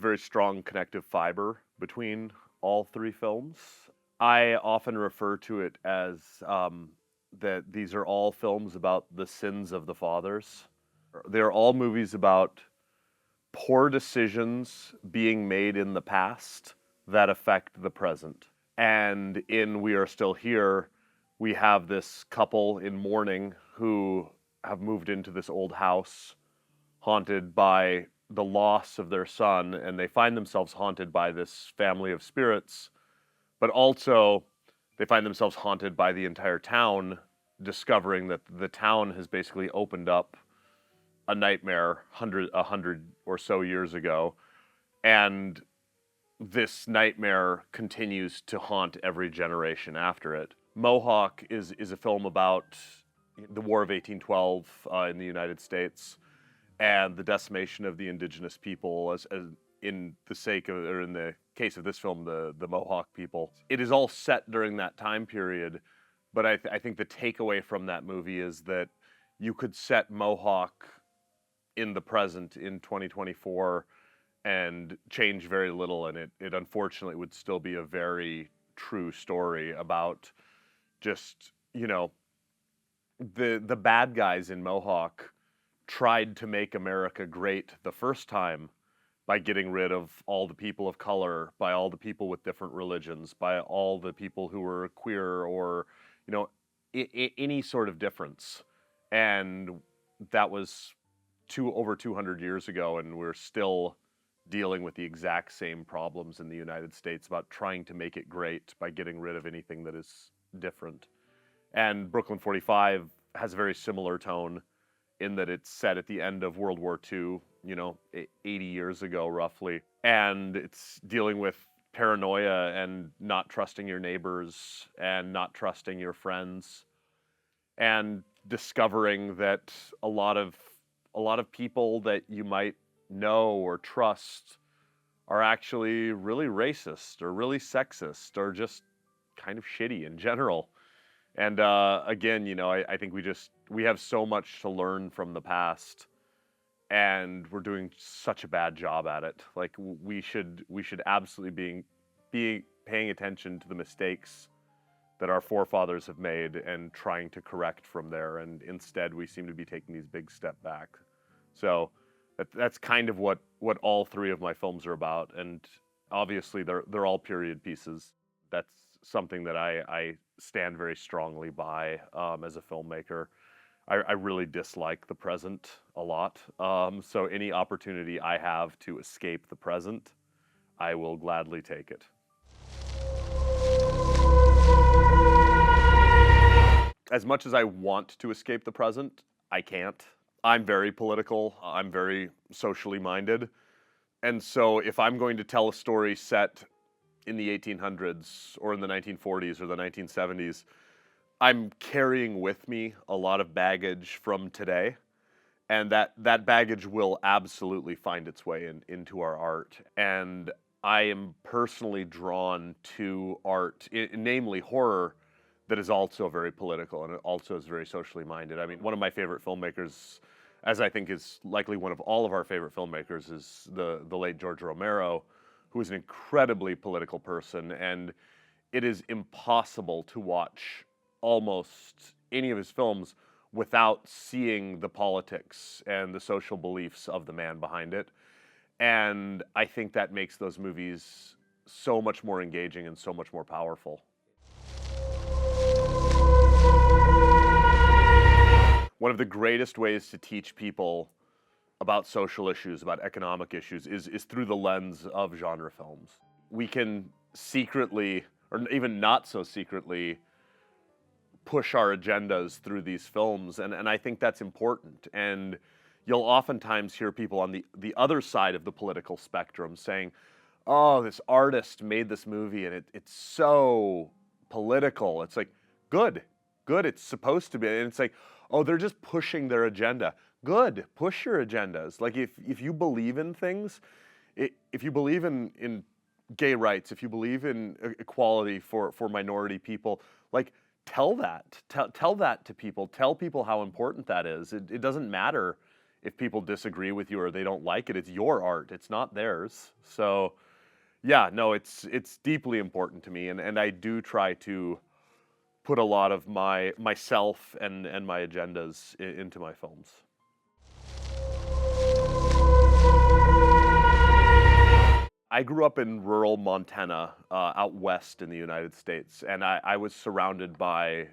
a very strong connective fiber between all three films. I often refer to it as that these are all films about the sins of the fathers. They're all movies about poor decisions being made in the past that affect the present. And in We Are Still Here, we have this couple in mourning who have moved into this old house haunted by the loss of their son, and they find themselves haunted by this family of spirits, but also they find themselves haunted by the entire town, discovering that the town has basically opened up a nightmare 100 or so years ago, and this nightmare continues to haunt every generation after it. Mohawk is a film about the War of 1812 in the United States and the decimation of the indigenous people, as in the case of this film, the Mohawk people. It is all set during that time period, but I think the takeaway from that movie is that you could set Mohawk in the present in 2024 and change very little, and it unfortunately would still be a very true story about just, the bad guys in Mohawk tried to make America great the first time by getting rid of all the people of color, by all the people with different religions, by all the people who were queer or, any sort of difference. And that was over 200 years ago, and we're still dealing with the exact same problems in the United States about trying to make it great by getting rid of anything that is different. And Brooklyn 45 has a very similar tone in that it's set at the end of World War II, 80 years ago roughly. And it's dealing with paranoia and not trusting your neighbors and not trusting your friends, and discovering that a lot of people that you might know or trust are actually really racist or really sexist or just kind of shitty in general. And again, I think we have so much to learn from the past, and we're doing such a bad job at it. Like we should absolutely be paying attention to the mistakes that our forefathers have made and trying to correct from there. And instead, we seem to be taking these big step back. So that's kind of what all three of my films are about. And obviously, they're all period pieces. That's something that I stand very strongly by as a filmmaker. I really dislike the present a lot. So any opportunity I have to escape the present, I will gladly take it. As much as I want to escape the present, I can't. I'm very political. I'm very socially minded. And so if I'm going to tell a story set in the 1800s or in the 1940s or the 1970s, I'm carrying with me a lot of baggage from today. And that baggage will absolutely find its way into our art. And I am personally drawn to art, namely horror, that is also very political and it also is very socially minded. I mean, one of my favorite filmmakers, as I think is likely one of all of our favorite filmmakers, is the late George Romero, who is an incredibly political person, and it is impossible to watch almost any of his films without seeing the politics and the social beliefs of the man behind it. And I think that makes those movies so much more engaging and so much more powerful. One of the greatest ways to teach people about social issues, about economic issues, is through the lens of genre films. We can secretly, or even not so secretly, push our agendas through these films, and I think that's important. And you'll oftentimes hear people on the other side of the political spectrum saying, oh, this artist made this movie and it's so political. It's like, good, it's supposed to be. And it's like, oh, they're just pushing their agenda. Good, push your agendas. Like if you believe in things, if you believe in gay rights, if you believe in equality for minority people, like tell that to people. Tell people how important that is. It doesn't matter if people disagree with you or they don't like it, it's your art, it's not theirs. So yeah, no, it's deeply important to me, and I do try to put a lot of myself and my agendas into my films. I grew up in rural Montana, out west in the United States, and I was surrounded by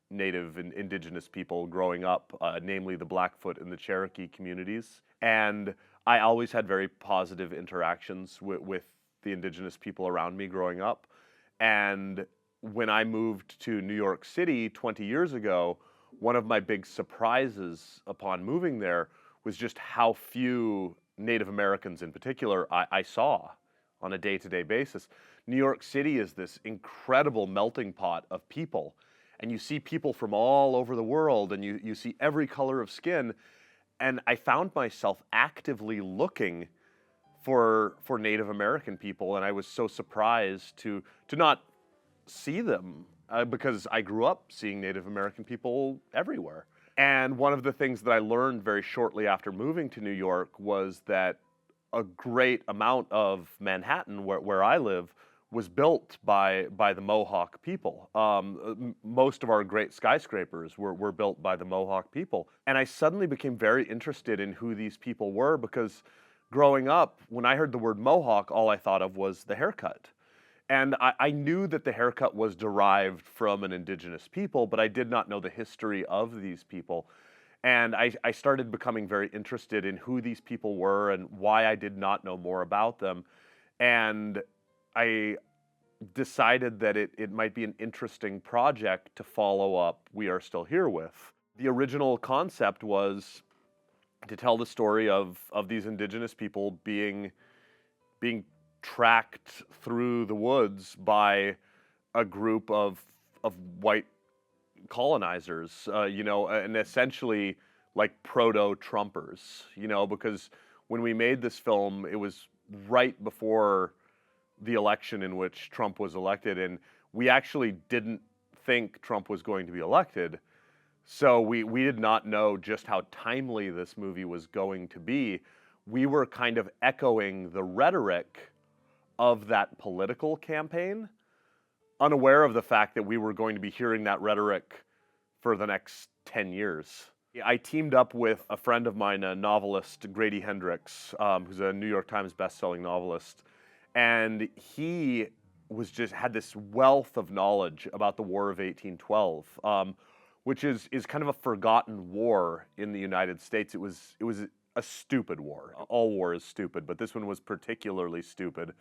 Native and Indigenous people growing up, namely the Blackfoot and the Cherokee communities. And I always had very positive interactions with the Indigenous people around me growing up. And when I moved to New York City 20 years ago, one of my big surprises upon moving there was just how few Native Americans in particular I saw on a day-to-day basis. New York City is this incredible melting pot of people, and you see people from all over the world, and you see every color of skin, and I found myself actively looking for Native American people, and I was so surprised to not see them because I grew up seeing Native American people everywhere. And one of the things that I learned very shortly after moving to New York was that a great amount of Manhattan, where I live, was built by the Mohawk people. Most of our great skyscrapers were built by the Mohawk people. And I suddenly became very interested in who these people were because growing up, when I heard the word Mohawk, all I thought of was the haircut. And I knew that the haircut was derived from an indigenous people, but I did not know the history of these people. And I started becoming very interested in who these people were and why I did not know more about them. And I decided that it might be an interesting project to follow up We Are Still Here with. The original concept was to tell the story of these indigenous people being tracked through the woods by a group of white colonizers, and essentially like proto-Trumpers, because when we made this film, it was right before the election in which Trump was elected, and we actually didn't think Trump was going to be elected. So we did not know just how timely this movie was going to be. We were kind of echoing the rhetoric of that political campaign, unaware of the fact that we were going to be hearing that rhetoric for the next 10 years. I teamed up with a friend of mine, a novelist, Grady Hendrix, who's a New York Times bestselling novelist, and he had this wealth of knowledge about the War of 1812, which is kind of a forgotten war in the United States. It was a stupid war. All war is stupid, but this one was particularly stupid.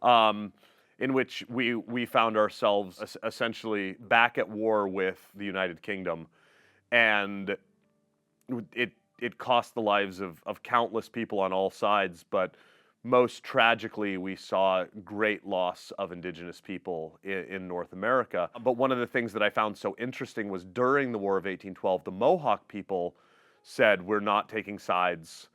In which we found ourselves essentially back at war with the United Kingdom, and it cost the lives of countless people on all sides, but most tragically we saw great loss of indigenous people in North America. But one of the things that I found so interesting was during the War of 1812, the Mohawk people said, "We're not taking sides.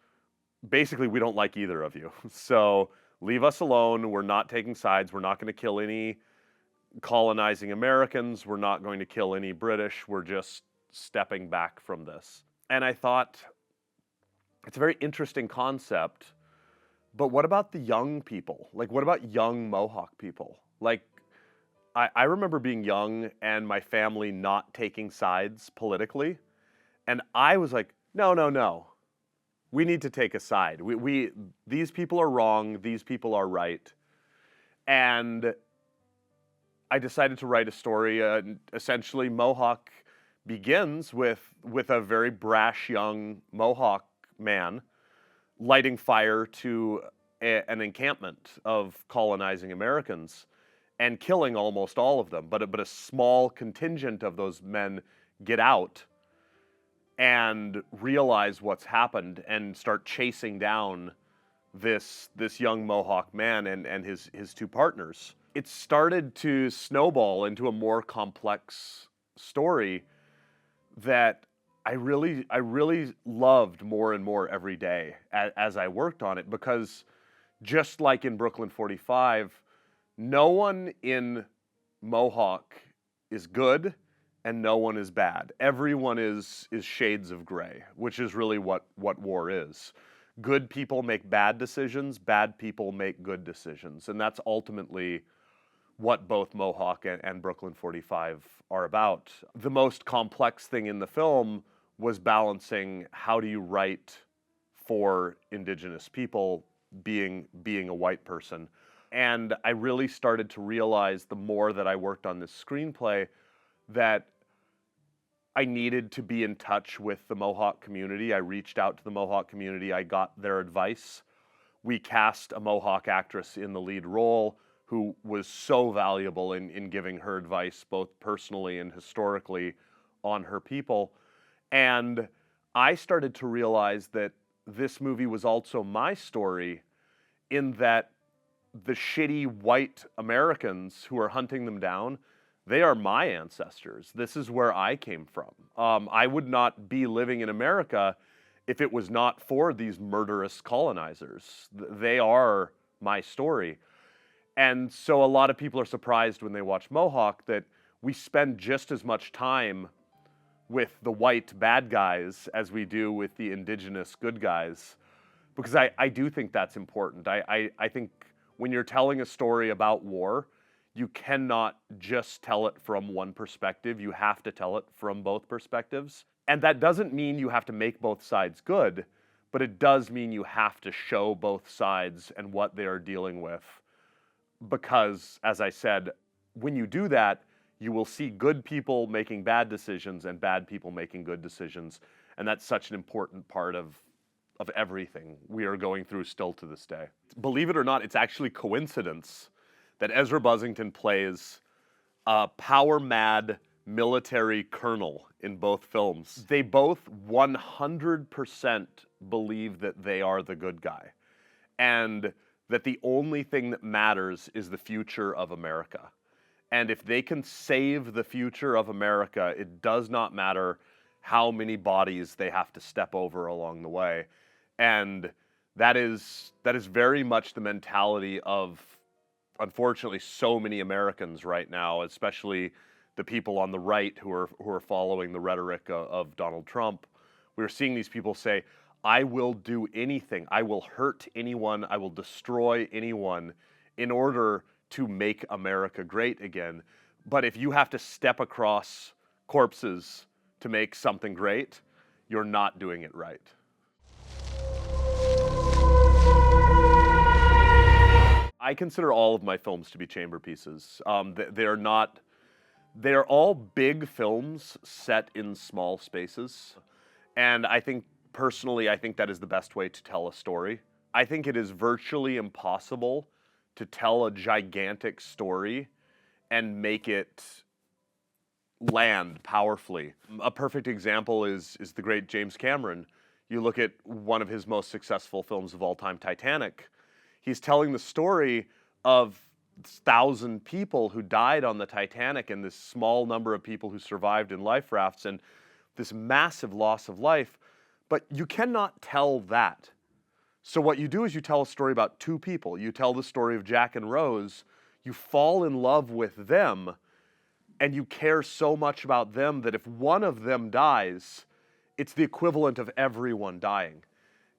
Basically, we don't like either of you. So leave us alone. We're not taking sides. We're not going to kill any colonizing Americans. We're not going to kill any British. We're just stepping back from this." And I thought, it's a very interesting concept, but what about the young people? Like, what about young Mohawk people? Like, I remember being young and my family not taking sides politically, and I was like, no. We need to take a side. These people are wrong, these people are right. And I decided to write a story. Essentially, Mohawk begins with a very brash young Mohawk man lighting fire to an encampment of colonizing Americans and killing almost all of them. But a small contingent of those men get out and realize what's happened and start chasing down this young Mohawk man and his two partners. It started to snowball into a more complex story that I really loved more and more every day as I worked on it, because just like in Brooklyn 45, no one in Mohawk is good and no one is bad. Everyone is shades of gray, which is really what war is. Good people make bad decisions, bad people make good decisions, and that's ultimately what both Mohawk and Brooklyn 45 are about. The most complex thing in the film was balancing how do you write for Indigenous people being a white person. And I really started to realize the more that I worked on this screenplay that I needed to be in touch with the Mohawk community. I reached out to the Mohawk community. I got their advice. We cast a Mohawk actress in the lead role who was so valuable in giving her advice, both personally and historically, on her people. And I started to realize that this movie was also my story, in that the shitty white Americans who are hunting them down, they are my ancestors. This is where I came from. I would not be living in America if it was not for these murderous colonizers. They are my story. And so a lot of people are surprised when they watch Mohawk that we spend just as much time with the white bad guys as we do with the Indigenous good guys, because I do think that's important. I think when you're telling a story about war, you cannot just tell it from one perspective. You have to tell it from both perspectives. And that doesn't mean you have to make both sides good, but it does mean you have to show both sides and what they are dealing with. Because, as I said, when you do that, you will see good people making bad decisions and bad people making good decisions. And that's such an important part of everything we are going through still to this day. Believe it or not, it's actually coincidence that Ezra Buzzington plays a power-mad military colonel in both films. They both 100% believe that they are the good guy, and that the only thing that matters is the future of America. And if they can save the future of America, it does not matter how many bodies they have to step over along the way. And that is very much the mentality of, unfortunately, so many Americans right now, especially the people on the right who are following the rhetoric of Donald Trump. We're seeing these people say, I will do anything. I will hurt anyone. I will destroy anyone in order to make America great again. But if you have to step across corpses to make something great, you're not doing it right. I consider all of my films to be chamber pieces. They're all big films set in small spaces. And I think, personally, I think that is the best way to tell a story. I think it is virtually impossible to tell a gigantic story and make it land powerfully. A perfect example is the great James Cameron. You look at one of his most successful films of all time, Titanic. He's telling the story of 1,000 people who died on the Titanic and this small number of people who survived in life rafts and this massive loss of life. But you cannot tell that. So what you do is you tell a story about two people. You tell the story of Jack and Rose. You fall in love with them, and you care so much about them that if one of them dies, it's the equivalent of everyone dying.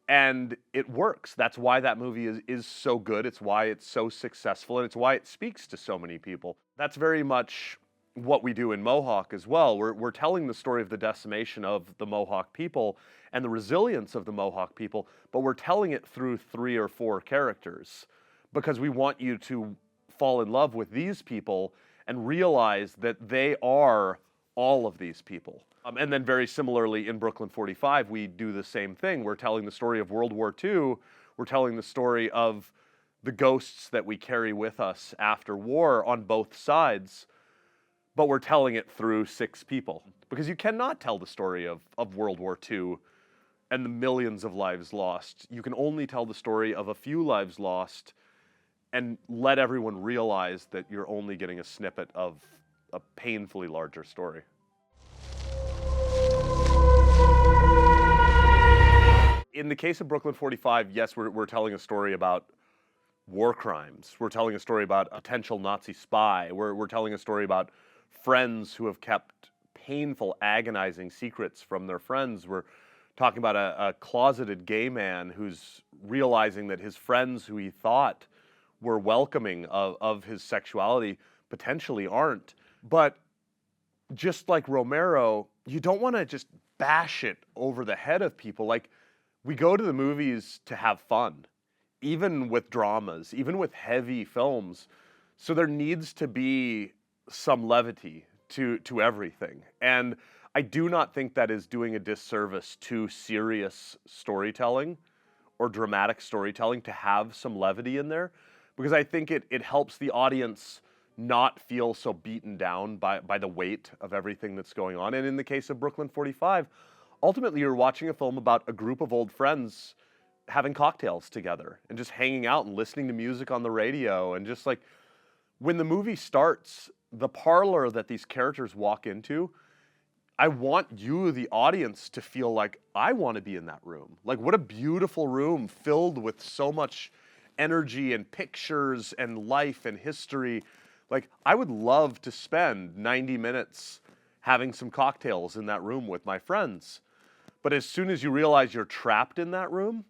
And it works. That's why that movie is so good. It's why it's so successful, and it's why it speaks to so many people. That's very much what we do in Mohawk as well. We're telling the story of the decimation of the Mohawk people and the resilience of the Mohawk people, but we're telling it through 3 or 4 characters because we want you to fall in love with these people and realize that they are all of these people. And then very similarly in Brooklyn 45, we do the same thing. We're telling the story of World War II. We're telling the story of the ghosts that we carry with us after war on both sides, but we're telling it through 6 people. Because you cannot tell the story of World War II and the millions of lives lost. You can only tell the story of a few lives lost and let everyone realize that you're only getting a snippet of a painfully larger story. In the case of Brooklyn 45, yes, we're telling a story about war crimes. We're telling a story about a potential Nazi spy. We're telling a story about friends who have kept painful, agonizing secrets from their friends. We're talking about a closeted gay man who's realizing that his friends who he thought were welcoming of his sexuality potentially aren't. But just like Romero, you don't want to just bash it over the head of people. Like, we go to the movies to have fun, even with dramas, even with heavy films. So there needs to be some levity to everything. And I do not think that is doing a disservice to serious storytelling or dramatic storytelling to have some levity in there, because I think it helps the audience not feel so beaten down by the weight of everything that's going on. And in the case of Brooklyn 45, ultimately you're watching a film about a group of old friends having cocktails together and just hanging out and listening to music on the radio. And just like, when the movie starts, the parlor that these characters walk into, I want you, the audience, to feel like, I want to be in that room. Like, what a beautiful room filled with so much energy and pictures and life and history. Like, I would love to spend 90 minutes having some cocktails in that room with my friends. But as soon as you realize you're trapped in that room,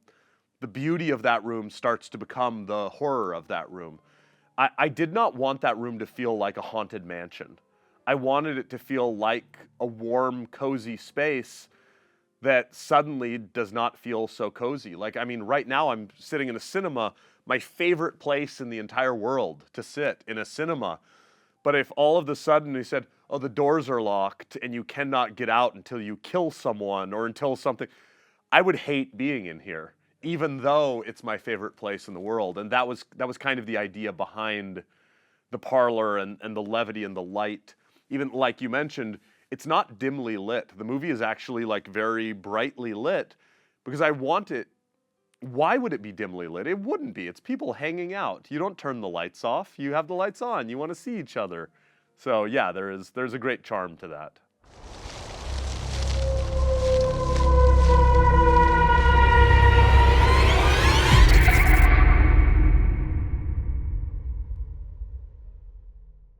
the beauty of that room starts to become the horror of that room. I did not want that room to feel like a haunted mansion. I wanted it to feel like a warm, cozy space that suddenly does not feel so cozy. Like, I mean, right now I'm sitting in a cinema, my favorite place in the entire world to sit, in a cinema. But if all of a sudden we said, oh, the doors are locked and you cannot get out until you kill someone or until something, I would hate being in here, even though it's my favorite place in the world. And that was kind of the idea behind the parlor and the levity and the light. Even like you mentioned, it's not dimly lit. The movie is actually like very brightly lit, because I want it. Why would it be dimly lit? It wouldn't be. It's people hanging out. You don't turn the lights off. You have the lights on. You want to see each other. So yeah, there's a great charm to that.